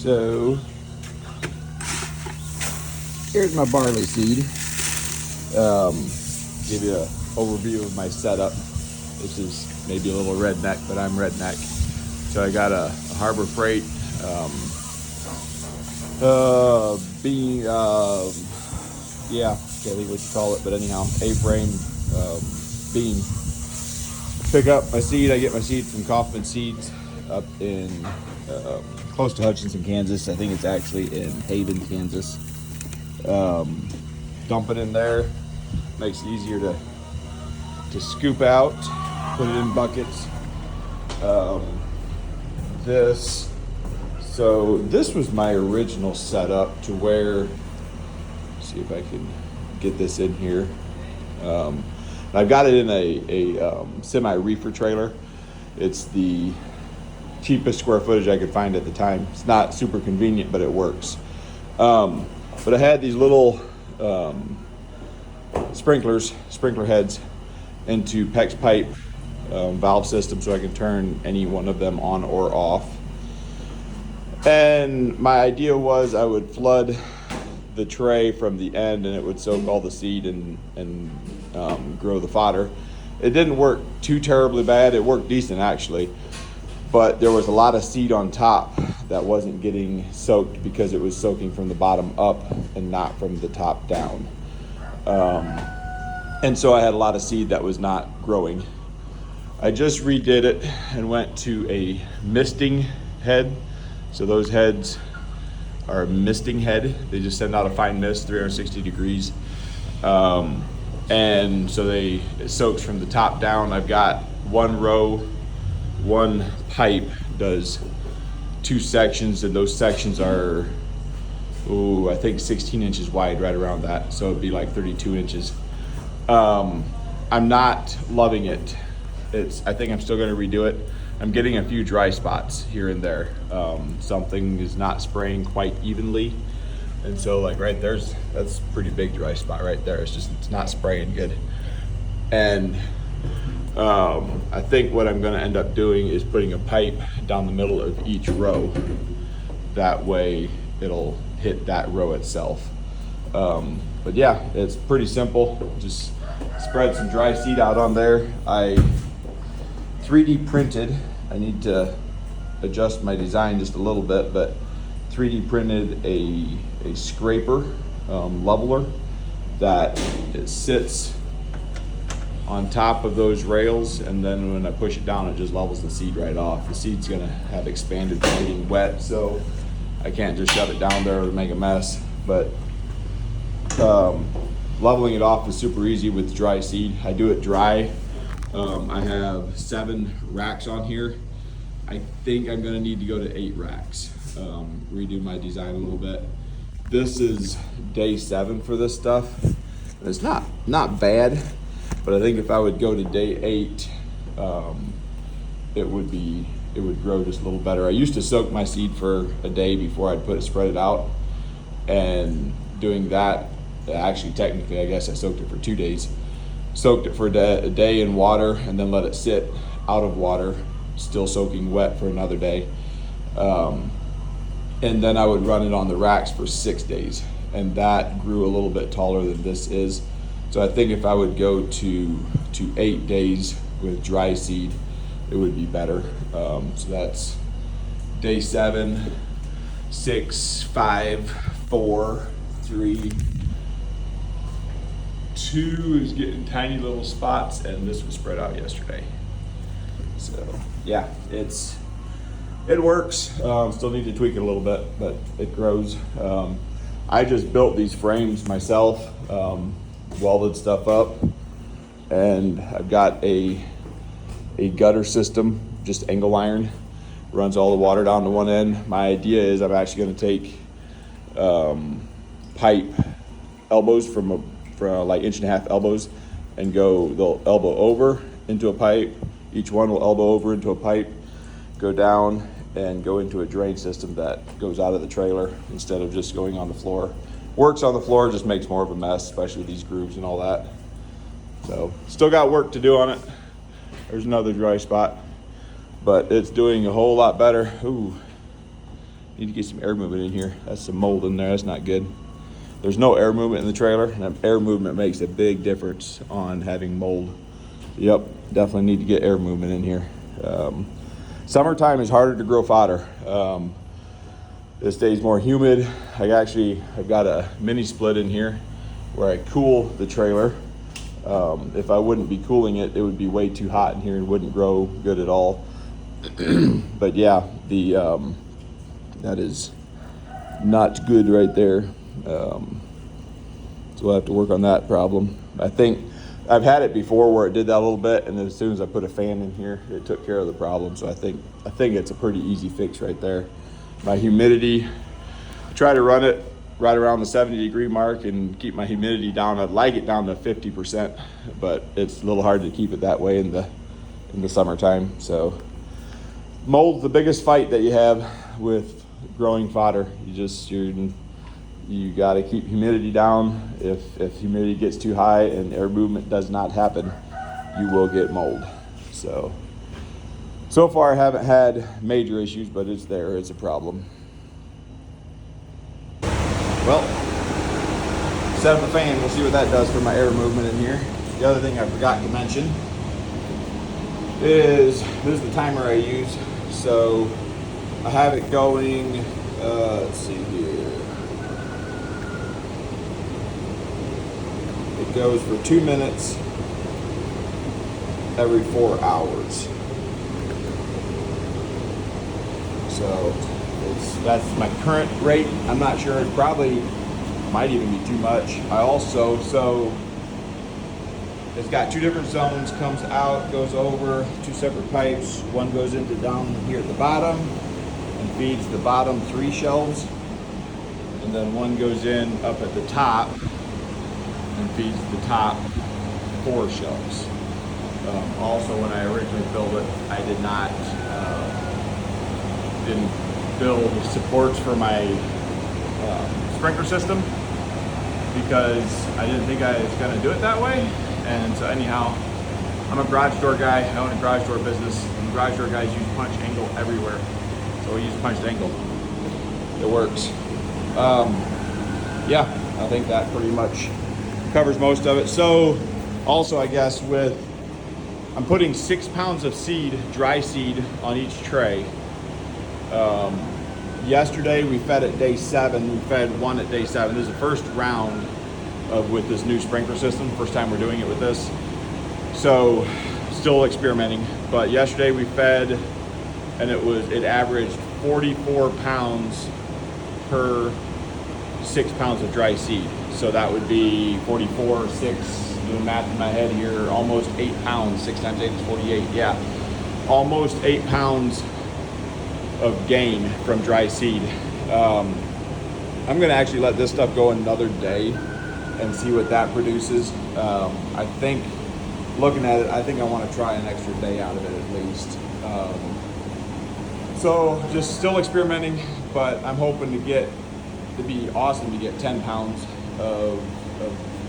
So here's my barley seed. Give you an overview of my setup. This is maybe a little redneck, but I'm redneck. So I got a Harbor Freight bean, yeah, can't think what you call it, but anyhow, A-frame bean. Pick up my seed. I get my seed from Kaufman Seeds up in close to Hutchinson, Kansas. I think it's actually in Haven, Kansas. Dump it in there. Makes it easier to scoop out. Put it in buckets. So this was my original setup to where, see if I can get this in here. I've got it in a semi-reefer trailer. It's the cheapest square footage I could find at the time. It's not super convenient, but it works. But I had these little sprinkler heads into PEX pipe valve system, so I can turn any one of them on or off. And my idea was I would flood the tray from the end and it would soak all the seed and grow the fodder. It didn't work too terribly bad. It worked decent actually, but there was a lot of seed on top that wasn't getting soaked because it was soaking from the bottom up and not from the top down. And so I had a lot of seed that was not growing. I just redid it and went to a misting head. So those heads are a misting head. They just send out a fine mist, 360 degrees. And so it soaks from the top down. I've got one row, one pipe does 2 sections, and those sections are, I think 16 inches wide, right around that. So it'd be like 32 inches. I'm not loving it. I think I'm still gonna redo it. I'm getting a few dry spots here and there. Something is not spraying quite evenly. And so like right there's, that's a pretty big dry spot right there. It's not spraying good. And I think what I'm gonna end up doing is putting a pipe down the middle of each row. That way it'll hit that row itself. But yeah, it's pretty simple. Just spread some dry seed out on there. I 3D printed. I need to adjust my design just a little bit, but 3D printed a scraper leveler that it sits on top of those rails, and then when I push it down, it just levels the seed right off. The seed's gonna have expanded from getting wet, so I can't just shove it down there to make a mess. But leveling it off is super easy with dry seed. I do it dry. I have 7 racks on here. I think I'm gonna need to go to 8 racks. Redo my design a little bit. This is day 7 for this stuff. It's not bad, but I think if I would go to day 8, it would grow just a little better. I used to soak my seed for a day before I'd spread it out, and doing that, actually technically I guess I soaked it for 2 days. Soaked it for a day in water and then let it sit out of water, still soaking wet, for another day. And then I would run it on the racks for 6 days, and that grew a little bit taller than this is. So I think if I would go to 8 days with dry seed, it would be better. So that's day 7, 6, 5, 4, 3, 2 is getting tiny little spots, and this was spread out yesterday. So yeah, it works. Still need to tweak it a little bit, but it grows. I just built these frames myself, welded stuff up, and I've got a gutter system, just angle iron, runs all the water down to one end. My idea is I'm actually going to take pipe elbows from like 1.5 inch elbows and they'll elbow over into a pipe. Each one will elbow over into a pipe, go down and go into a drain system that goes out of the trailer instead of just going on the floor. Works on the floor, just makes more of a mess, especially with these grooves and all that. So still got work to do on it. There's another dry spot, but it's doing a whole lot better. Ooh, Need to get some air movement in here. That's some mold in there. That's not good. There's no air movement in the trailer, and air movement makes a big difference on having mold. Yep, definitely need to get air movement in here. Summertime is harder to grow fodder. This day's more humid. I've got a mini split in here where I cool the trailer. If I wouldn't be cooling it, it would be way too hot in here and wouldn't grow good at all. But yeah, that is not good right there. So we'll have to work on that problem. I think I've had it before where it did that a little bit, and then as soon as I put a fan in here, it took care of the problem. So I think it's a pretty easy fix right there. My humidity, I try to run it right around the 70-degree mark and keep my humidity down. I'd like it down to 50%, but it's a little hard to keep it that way in the summertime. So mold's the biggest fight that you have with growing fodder. You got to keep humidity down. If humidity gets too high and air movement does not happen, you will get mold. So far I haven't had major issues, but it's there. It's a problem. Well, set up the fan. We'll see what that does for my air movement in here. The other thing I forgot to mention is this is the timer I use. So I have it going, let's see here. It goes for 2 minutes every 4 hours. So that's my current rate. I'm not sure, it probably might even be too much. So it's got 2 different zones, comes out, goes over, 2 separate pipes. One goes into down here at the bottom and feeds the bottom 3 shelves. And then one goes in up at the top and feeds the top 4 shelves. Also, when I originally built it, I didn't build supports for my sprinkler system because I didn't think I was going to do it that way. And so anyhow, I'm a garage door guy. I own a garage door business, and garage door guys use punch angle everywhere. So we use punched angle. It works. Yeah, I think that pretty much covers most of it. So also, I guess I'm putting 6 pounds of seed, dry seed, on each tray. Yesterday we fed at day 7. We fed one at day 7. This is the first round with this new sprinkler system. First time we're doing it with this. So still experimenting. But yesterday we fed, and it averaged 44 pounds per 6 pounds of dry seed. So that would be 44, 6, doing math in my head here, almost 8 pounds. 6 times 8 is 48. Yeah, almost 8 pounds of gain from dry seed. I'm gonna actually let this stuff go another day and see what that produces. I think, looking at it, I think I want to try an extra day out of it at least. So just still experimenting, but I'm hoping to be awesome to get 10 pounds of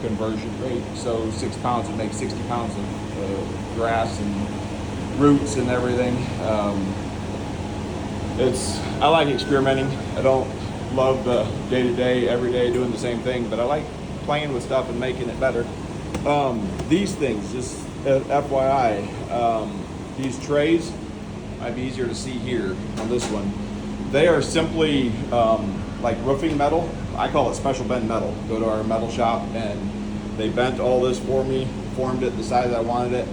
conversion rate. So 6 pounds would make 60 pounds of grass and roots and everything. I like experimenting. I don't love the day-to-day, every day doing the same thing, but I like playing with stuff and making it better. These things, just FYI, these trays might be easier to see here on this one. They are simply like roofing metal. I call it special bend metal. Go to our metal shop and they bent all this for me, formed it the size I wanted it.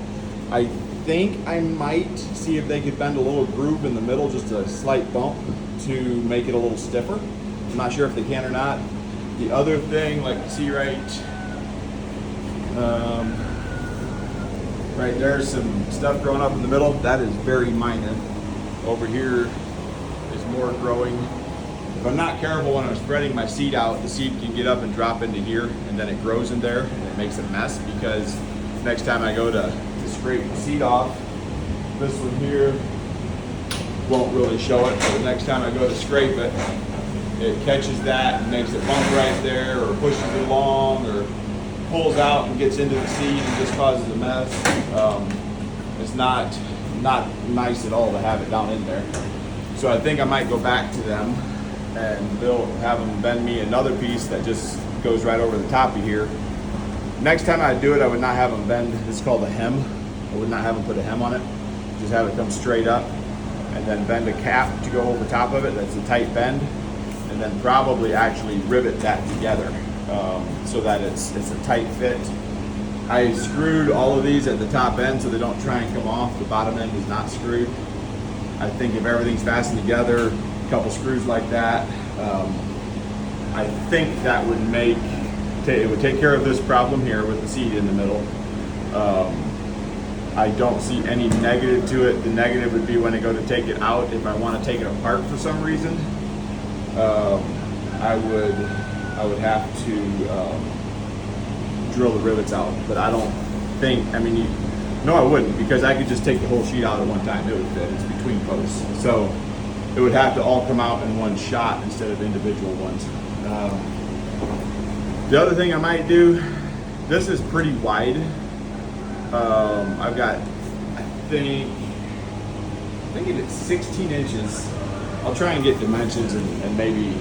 I think I might see if they could bend a little groove in the middle, just a slight bump to make it a little stiffer. I'm not sure if they can or not. The other thing, like you see right there's some stuff growing up in the middle. That is very minor. Over here is more growing. If I'm not careful when I'm spreading my seed out, the seed can get up and drop into here, and then it grows in there, and it makes a mess, because next time I go to scrape the seed off, this one here won't really show it, but the next time I go to scrape it, it catches that and makes it bump right there, or pushes it along, or pulls out and gets into the seed and just causes a mess. It's not nice at all to have it down in there. So I think I might go back to them and have them bend me another piece that just goes right over the top of here. Next time I do it, I would not have them bend. It's called a hem. I would not have them put a hem on it. Just have it come straight up, and then bend a cap to go over top of it. That's a tight bend, and then probably actually rivet that together so that it's a tight fit. I screwed all of these at the top end so they don't try and come off. The bottom end is not screwed. I think if everything's fastened together, a couple screws like that, I think that would it would take care of this problem here with the seat in the middle. I don't see any negative to it. The negative would be when I go to take it out. If I want to take it apart for some reason, I would have to drill the rivets out, but I don't think, no, I wouldn't, because I could just take the whole sheet out at one time. It would fit. It's between posts. So it would have to all come out in one shot instead of individual ones. The other thing I might do, this is pretty wide. I've got, I think it's 16 inches. I'll try and get dimensions and maybe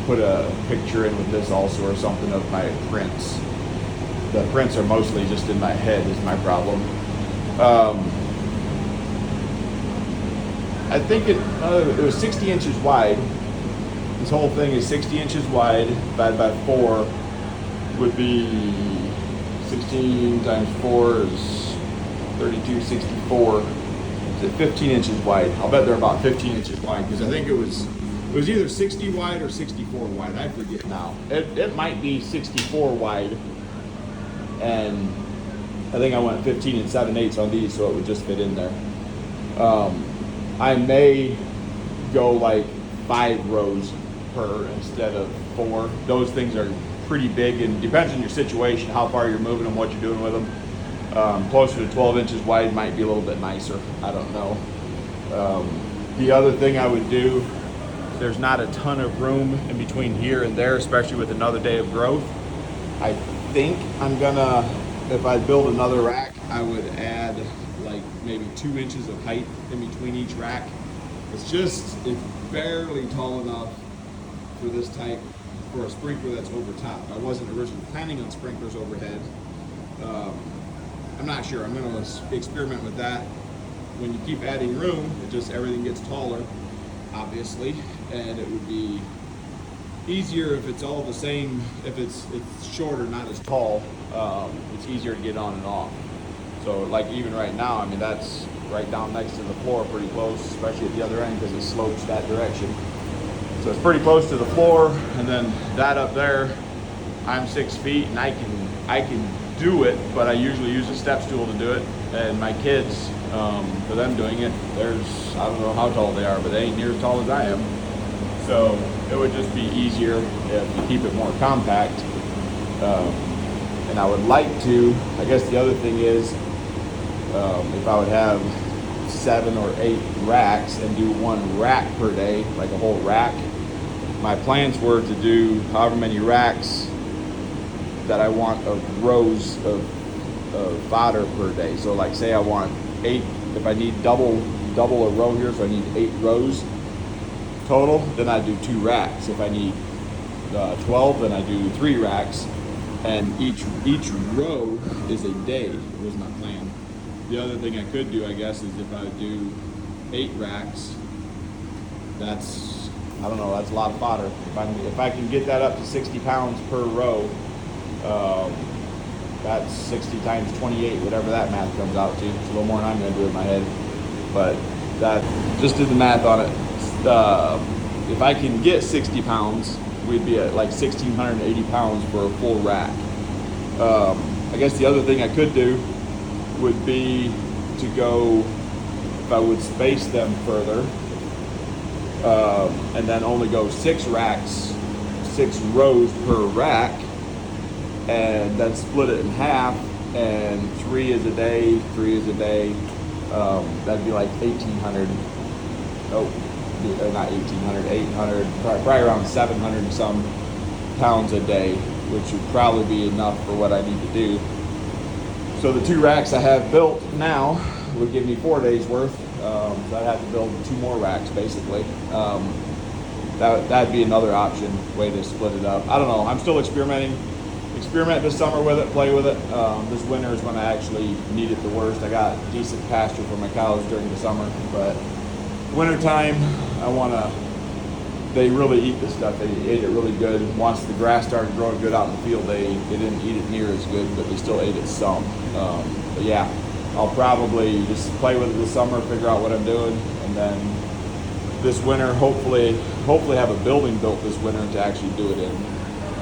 put a picture in with this also or something of my prints. The prints are mostly just in my head is my problem. I think it was 60 inches wide. This whole thing is 60 inches wide, divided by 4 would be 16 times 4 is 32, 64. Is 15 inches wide? I'll bet they're about 15 inches wide because I think it was either 60 wide or 64 wide. I forget now. It might be 64 wide, and I think I went 15 and 7/8 on these, so it would just fit in there. I may go like 5 rows per instead of 4. Those things are pretty big, and depends on your situation, how far you're moving them, what you're doing with them. Closer to 12 inches wide might be a little bit nicer. I don't know. The other thing I would do, there's not a ton of room in between here and there, especially with another day of growth. I think I'm gonna, if I build another rack, I would add like maybe 2 inches of height in between each rack. It's barely tall enough for this type, for a sprinkler that's over top. I wasn't originally planning on sprinklers overhead. I'm not sure. I'm gonna experiment with that. When you keep adding room, everything gets taller, obviously, and it would be easier if it's all the same. If it's shorter, not as tall, it's easier to get on and off. So like even right now, that's right down next to the floor, pretty close, especially at the other end because it slopes that direction. So it's pretty close to the floor, and then that up there, I'm 6 feet and I can do it, but I usually use a step stool to do it. And my kids, for them doing it, I don't know how tall they are, but they ain't near as tall as I am. So it would just be easier if you keep it more compact. And I would like to, I guess the other thing is, if I would have 7 or 8 racks and do 1 rack per day, like a whole rack, my plans were to do however many racks that I want of rows of fodder per day. So like say I want 8, if I need double a row here, so I need 8 rows total, then I do 2 racks. If I need 12, then I do 3 racks. And each row is a day, was my plan. The other thing I could do, I guess, is if I do 8 racks, that's a lot of fodder. If I can get that up to 60 pounds per row, that's 60 times 28, whatever that math comes out to. It's a little more than I'm going to do in my head. But that, just did the math on it. If I can get 60 pounds, we'd be at like 1,680 pounds for a full rack. I guess the other thing I could do would be to go, if I would space them further, and then only go 6 racks, 6 rows per rack, and then split it in half, and 3 is a day, 3 is a day. That'd be like 1,800. Not 1,800, 800, probably around 700 and some pounds a day, which would probably be enough for what I need to do. So the 2 racks I have built now would give me 4 days worth. So I'd have to build 2 more racks basically. that'd be another option, way to split it up. I don't know. I'm still experimenting. Experiment this summer with it, play with it. This winter is when I actually need it the worst. I got decent pasture for my cows during the summer, but winter time, they really eat this stuff. They ate it really good. Once the grass started growing good out in the field, they didn't eat it near as good, but they still ate it some. But yeah, I'll probably just play with it this summer, figure out what I'm doing, and then this winter, hopefully have a building built this winter to actually do it in.